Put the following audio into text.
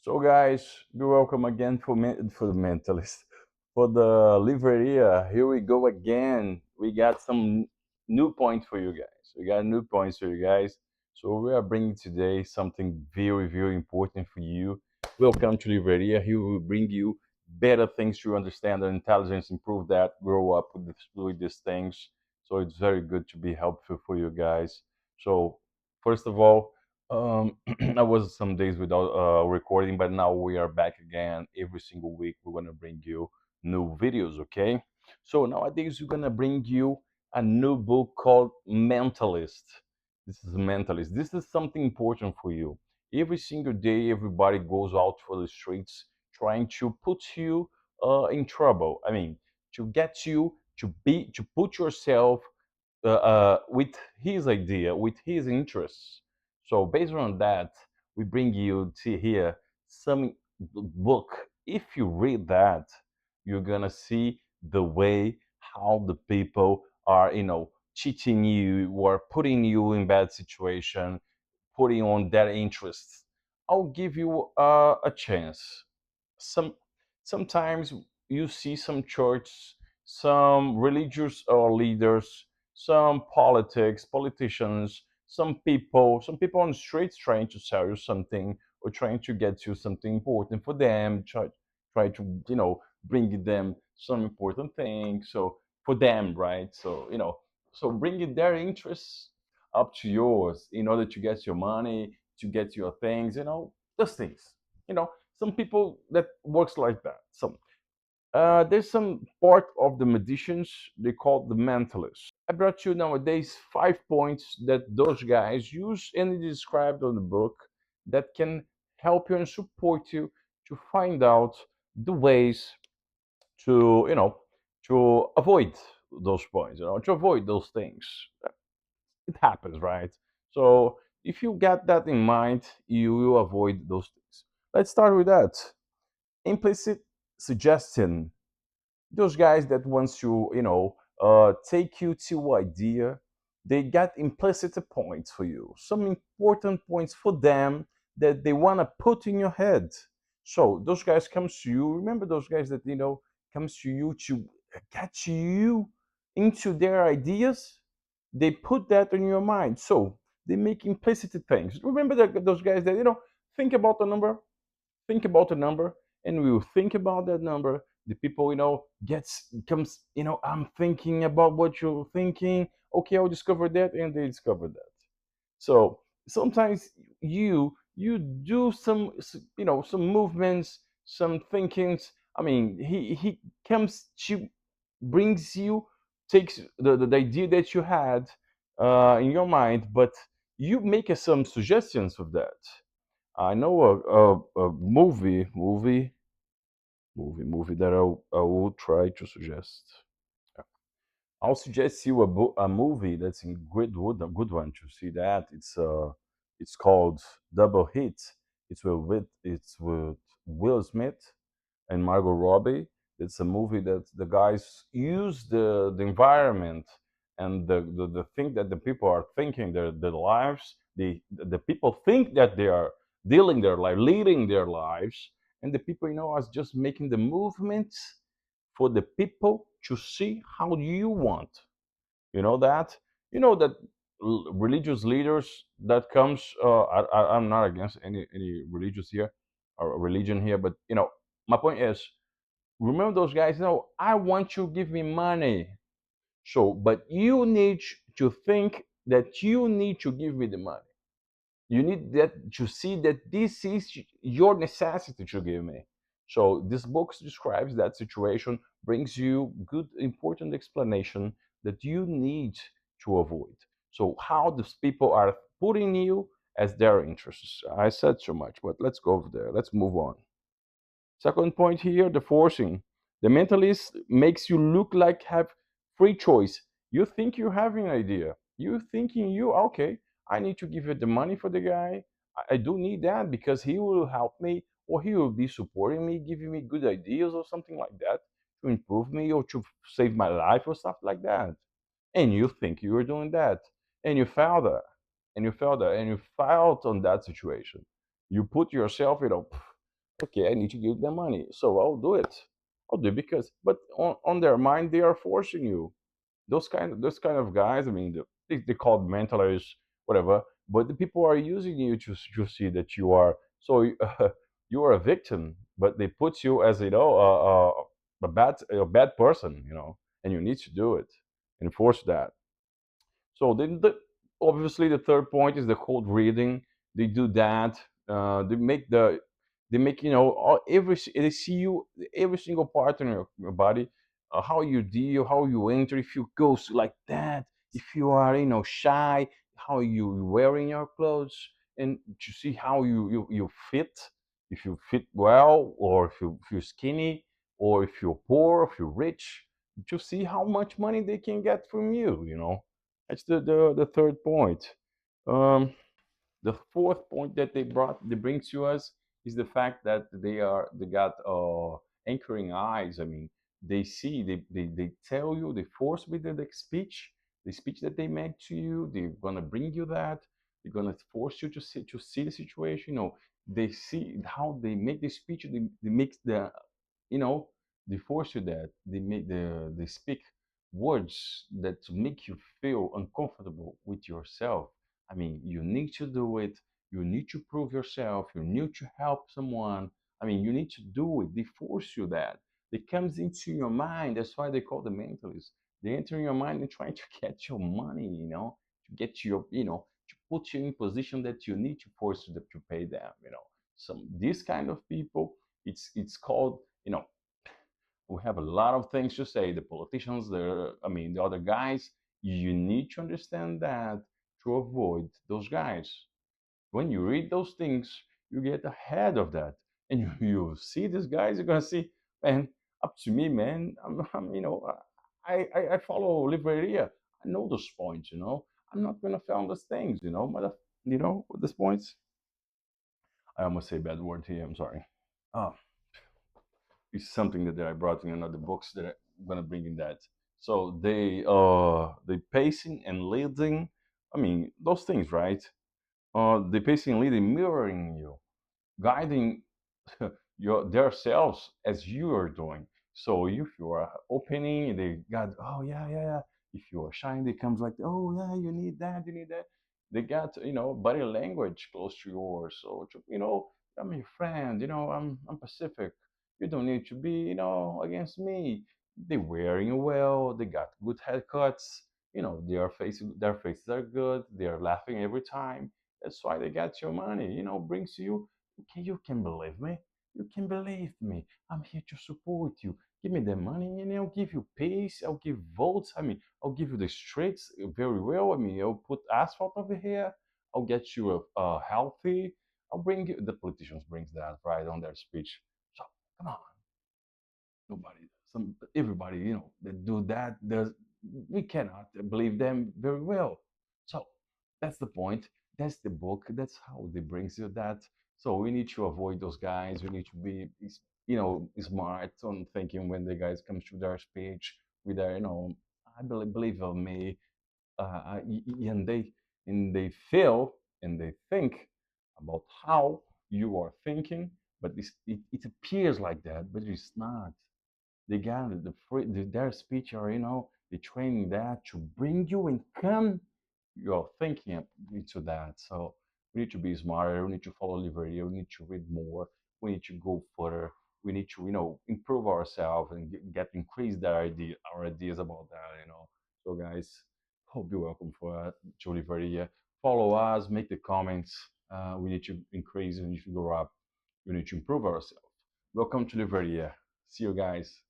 So, guys, you're welcome again for the Mentalist, for the Livraria. Here we go again. We got some new points for you guys. We got new points for you guys. So we are bringing today something very, very important for you. Welcome to Livraria. Here we will bring you better things to understand and intelligence, improve that, grow up with these things. So it's very good to be helpful for you guys. So first of all, I was some days without recording, but now we are back again. Every single week, we're gonna bring you new videos. Okay. So nowadays, we're gonna bring you a new book called Mentalist. This is Mentalist. This is something important for you. Every single day, everybody goes out for the streets trying to put you in trouble. I mean, to get you to put yourself with his idea, with his interests. So based on that, we bring you to here some book. If you read that, you're gonna see the way how the people are, cheating you or putting you in bad situation, putting on their interests. I'll give you a chance. Some Sometimes you see some church, some religious leaders, some politicians, some people on the streets trying to sell you something or trying to get you something important for them, try to bring them some important thing. So for them, right? So so bringing their interests up to yours in order to get your money, to get your things, those things. You know, some people that works like that. So there's some part of the magicians they call the mentalists. I brought you nowadays 5 points that those guys use and it is described on the book that can help you and support you to find out the ways to to avoid those points, to avoid those things. It happens, right? So if you get that in mind, you will avoid those things. Let's start with that. Implicit suggestion. Those guys that wants to take you to idea, they got implicit points for you, some important points for them that they want to put in your head. So those guys comes to you, remember those guys that comes to you to get you into their ideas. They put that in your mind, so they make implicit things. Remember those guys that think about the number, think about a number, and we will think about that number. The people gets comes, I'm thinking about what you're thinking. Okay, I'll discover that, and they discover that. So sometimes you do some movements, some thinkings. I mean, he comes, she brings you, takes the idea that you had in your mind, but you make some suggestions of that. I know a movie that I will try to suggest. I'll suggest you a movie that's in a good one to see that. It's called Double Hit. It's with Will Smith and Margot Robbie. It's a movie that the guys use the environment and the thing that the people are thinking, their lives. The people think that they are dealing their life, leading their lives, and the people are just making the movements for the people to see how you want. You know that that religious leaders that comes. I'm not against any religious here or religion here, but my point is, remember those guys? No, I want you to give me money. So, but you need to think that you need to give me the money. You need that to see that this is your necessity to give me. So this book describes that situation, brings you good important explanation that you need to avoid. So how these people are putting you as their interests. I said so much, but let's go over there. Let's move on. Second point here, the forcing. The mentalist makes you look like have free choice. You think you're having an idea. You thinking you okay, I need to give you the money for the guy. I do need that because he will help me or he will be supporting me, giving me good ideas or something like that to improve me or to save my life or stuff like that. And you think you were doing that. And you failed that. And you failed that. And you failed on that situation. You put yourself, Okay, I need to give them money, so I'll do it. I'll do it because, but on their mind, they are forcing you. Those kind of guys. I mean, they called mentalists, whatever. But the people are using you to see that you are so you are a victim, but they put you as a bad person, and you need to do it, enforce that. So then, obviously, the third point is the cold reading. They do that. They make they see you every single part in your body, how you deal, how you enter. If you go like that, if you are shy, how you wearing your clothes, and to see how you fit. If you fit well, or if you're skinny, or if you're poor, if you're rich, to see how much money they can get from you. That's the third point. Um, the fourth point that they bring to us is the fact that they got anchoring eyes. I mean, they see, they tell you, they force with the speech that they make to you. They're gonna bring you that. They're gonna force you to see the situation. They see how they make the speech. They make you know they force you that they speak words that make you feel uncomfortable with yourself. I mean, you need to do it. You need to prove yourself. You need to help someone. I mean, you need to do it. They force you that. It comes into your mind. That's why they call the mentalists. They enter your mind and try to get your money, to get your, to put you in position that you need to force them to pay them. Some This kind of people, it's called, we have a lot of things to say. The politicians, the other guys, you need to understand that to avoid those guys. When you read those things, you get ahead of that. And you see these guys, you're going to see, man, up to me, man. I follow Livraria. I know those points. I'm not going to fail those things. With these points. I almost say a bad word here. I'm sorry. Oh, it's something that I brought in another books that I'm gonna bring in that. So they pacing and leading. I mean those things, right? The pacing and leading, mirroring you, guiding their selves as you are doing. So if you are opening, they got, oh yeah, yeah, yeah. If you are shy, they comes like, oh yeah, you need that, you need that. They got body language close to yours. So I'm your friend. I'm Pacific. You don't need to be against me. They wearing well. They got good haircuts. Their faces are good. They are laughing every time. That's why they got your money. Brings you. Okay, you can believe me. You can believe me. I'm here to support you. Give me the money and I'll give you peace. I'll give votes. I mean, I'll give you the streets very well. I mean, I'll put asphalt over here. I'll get you a healthy. I'll bring you. The politicians brings that right on their speech. So come on, nobody, everybody, that do that. We cannot believe them very well. So that's the point. That's the book. That's how they brings you that. So we need to avoid those guys. We need to be, smart on thinking when the guys come to their speech with their, I believe of me, and they feel and they think about how you are thinking, but it appears like that, but it's not. They got their speech, or they training that to bring you and come your thinking into that. So we need to be smarter. We need to follow Liveria. We need to read more. We need to go further. We need to improve ourselves and increase our ideas about that. So guys, hope you're welcome for to Liveria. Follow us. Make the comments. We need to increase. We need to grow up. We need to improve ourselves. Welcome to Liveria. See you guys.